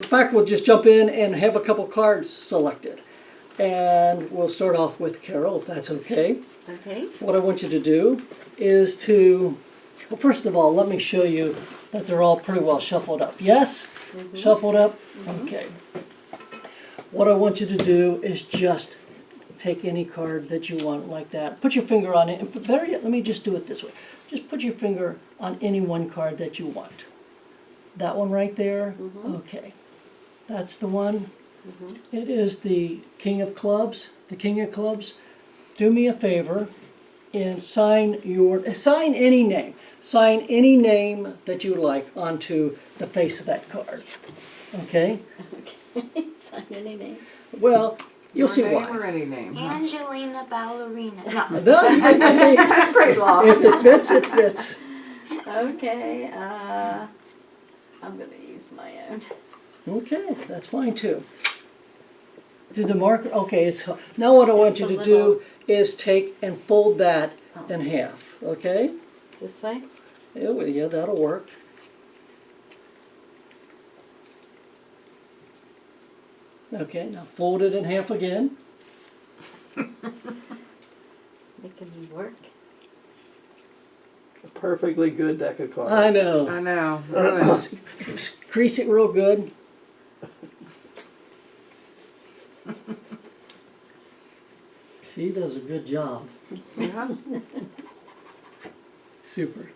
In fact, we'll just jump in and have a couple cards selected. And we'll start off with Carol, if that's okay. Okay. What I want you to do is well, first of all, let me show you that they're all pretty well shuffled up. Yes? Mm-hmm. Shuffled up? Mm-hmm. Okay. What I want you to do is just take any card that you want like that. Put your finger on it. And better yet, let me just do it this way. Just put your finger on any one card that you want. That one right there? Mm-hmm. Okay. That's the one. Mm-hmm. It is the King of Clubs. The King of Clubs. Do me a favor and sign any name. Sign any name that you like onto the face of that card. Okay? Okay. Sign any name. Well, you'll see name why. or any name? Angelina Ballerina. No. That's pretty long. If it fits, it fits. Okay. I'm going to use my own. Okay, that's fine too. Did the marker? Okay, now what I want you to do is take and fold that in half. Okay? This way? Yeah, that'll work. Okay, now fold it in half again. Making me work. A perfectly good deck of cards. I know. I know. Really. Crease it real good. She does a good job. Yeah. Super.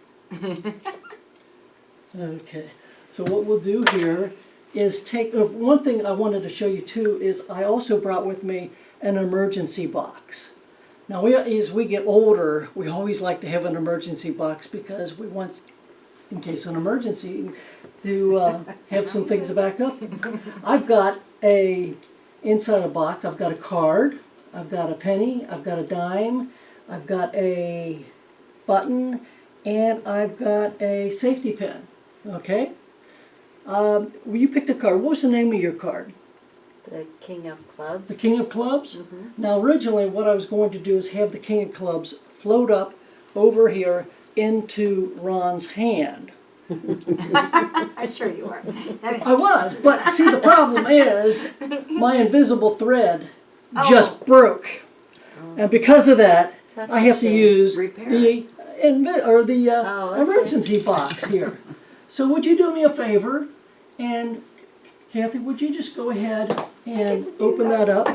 Okay, so what we'll do here is take, one thing I wanted to show you too is I also brought with me an emergency box. Now as we get older, we always like to have an emergency box because we want, in case of an emergency, to have some things to back up. I've got inside a box, I've got a card, I've got a penny, I've got a dime, I've got a button, and I've got a safety pin. Okay? You picked a card. What was the name of your card? The King of Clubs. The King of Clubs? Mm-hmm. Now originally what I was going to do is have the King of Clubs float up over here into Ron's hand. I'm sure you are. I was, but see the problem is my invisible thread Oh. just broke. And because of that, That's I have a to shame. use Repair the okay. emergency box here. So would you do me a favor, and Kathy, would you just go ahead and open that up?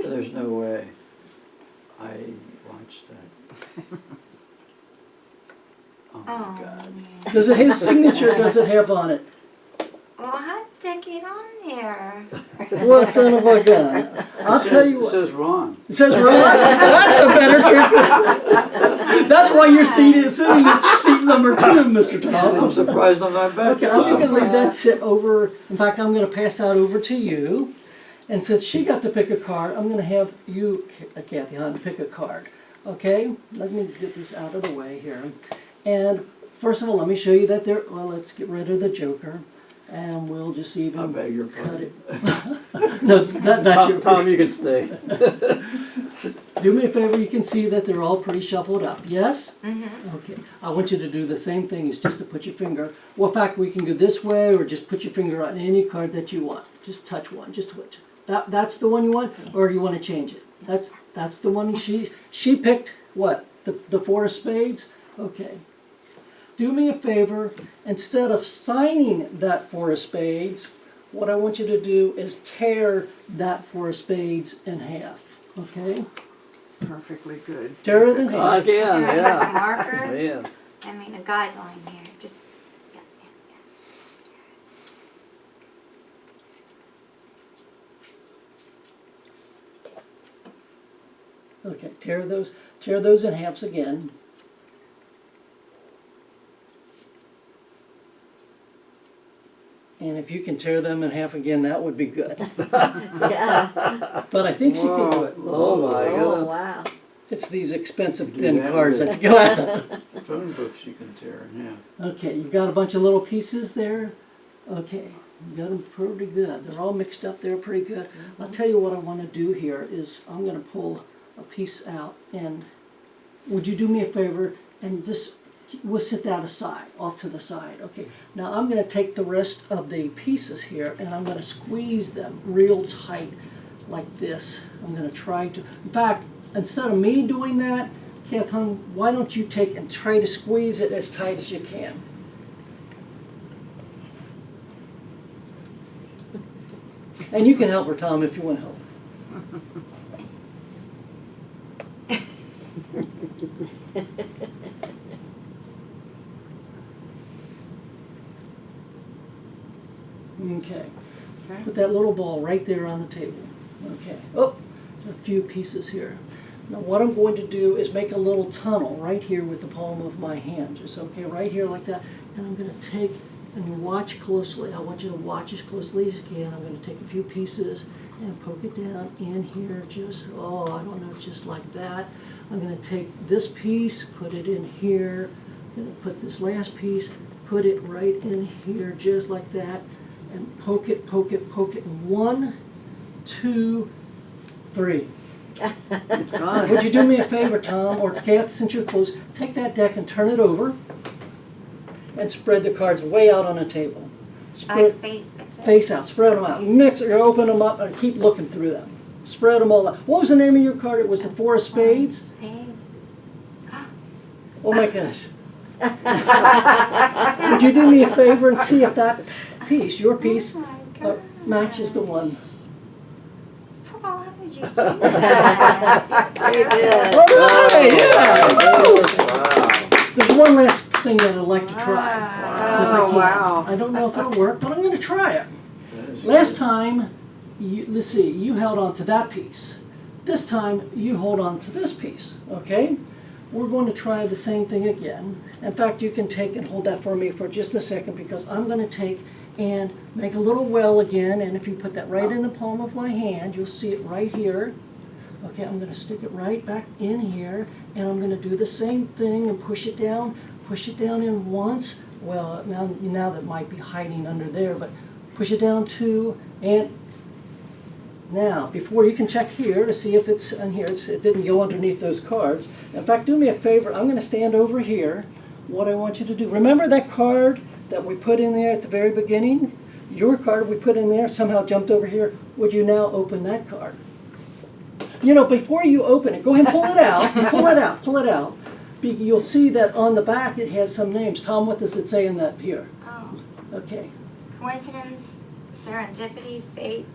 There's no way. I watched that. Oh my Oh, God. man. Does it have signature? Does it have on it? Well, how did that get on there? Well, son of a gun. I'll tell you It what. says Ron. It says Ron. That's a better trick. That's why you're sitting in seat number 2, Mr. I'm Tom. surprised I'm not back. Okay, I'm just going to leave that sit over. In fact, I'm going to pass that over to you. And since she got to pick a card, I'm going to have you, Kathy, pick a card. Okay? Let me get this out of the way here. And first of all, let me show you that well, let's get rid of the Joker. And we'll just even I beg your cut pardon. it. No, that's your Tom, you can stay. Do me a favor, you can see that they're all pretty shuffled up, yes? Mm-hmm. Okay, I want you to do the same thing, is just to put your finger, well, in fact, we can go this way, or just put your finger on any card that you want. Just touch one, just twitch. That's the one you want, or do you want to change it? That's the one she picked, what, the 4 of spades? Okay. Do me a favor, instead of signing that 4 of spades, what I want you to do is tear that 4 of spades in half, okay? Perfectly good. Tear it in half. Again, Like a yeah. marker? Man. I mean, a guideline here. Just, yeah. Okay, tear those in halves again. And if you can tear them in half again, that would be good. Yeah. But I think she can do it. Oh my Oh, God. wow. It's these expensive Do thin that cards with that go out. Phone books you can tear in half. Okay, you've got a bunch of little pieces there. Okay, you got them pretty good. They're all mixed up there pretty good. I'll tell you what I want to do here is I'm going to pull a piece out, and would you do me a favor and just we'll sit that aside, off to the side. Okay, now I'm gonna take the rest of the pieces here and I'm gonna squeeze them real tight like this. I'm gonna try to, in fact, instead of me doing that, Kathleen, why don't you take and try to squeeze it as tight as you can? And you can help her, Tom, if you want help. Okay. Okay. Put that little ball right there on the table. Okay. Oh, a few pieces here. Now what I'm going to do is make a little tunnel right here with the palm of my hand. Just okay, right here like that. And I'm going to take, and watch closely. I want you to watch as closely as you can. I'm going to take a few pieces and poke it down in here just, oh, I don't know, just like that. I'm going to take this piece, put it in here. I'm going to put this last piece, put it right in here just like that. And poke it, poke it, poke it. 1, 2, 3. It's gone. Would you do me a favor, Tom, or Kath, since you're close, take that deck and turn it over and spread the cards way out on the table. Spread, face out, spread them out. Mix or open them up and keep looking through them. Spread them all out. What was the name of your card? It was the 4 of Spades? Oh my gosh. Would you do me a favor and see if that piece, your piece, matches the one? Paul, how would you do that? All right, yeah. Wow. There's one last thing that I'd like to try. If I Oh, can. wow. I don't know if it'll work, but I'm going to try it. That is Last good. time, let's see, you held on to that piece. This time, you hold on to this piece, okay? We're going to try the same thing again. In fact, you can take and hold that for me for just a second because I'm going to take and make a little well again, and if you put that right in the palm of my hand, you'll see it right here. Okay, I'm going to stick it right back in here, and I'm going to do the same thing and push it down in once. Well, now that might be hiding under there, but push it down 2, and now, before you can check here to see if it's in here, it didn't go underneath those cards. In fact, do me a favor, I'm going to stand over here. What I want you to do, remember that card that we put in there at the very beginning? Your card we put in there somehow jumped over here. Would you now open that card? You know, before you open it, go ahead and pull it out, pull it out, pull it out. You'll see that on the back it has some names. Tom, what does it say in that here? Oh, Okay. coincidence, serendipity, fate.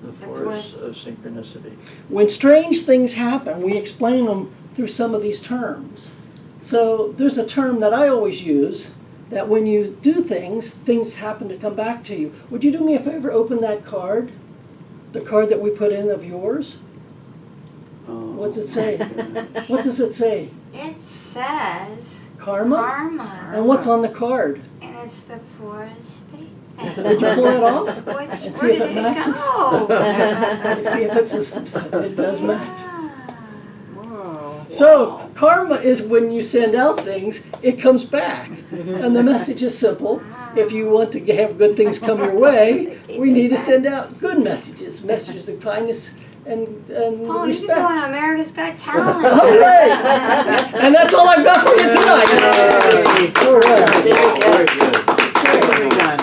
The The force force. of synchronicity. When strange things happen, we explain them through some of these terms. So there's a term that I always use, that when you do things, things happen to come back to you. Would you do me a favor, open that card? The card that we put in of yours? What's it say? What does it say? It says Karma? karma, And what's on the card? and it's the 4 of spades. Did you pull it off? Which, And see where if did it it matches? go? Let's see if it does match. Whoa. So, karma is when you send out things, it comes back. And the message is simple. If you want to have good things come your way, we need to send out good messages, messages of kindness and Paul, you could respect. go on America's Got Talent. All right. And that's all I've got for you tonight. All right. Very good. Very done.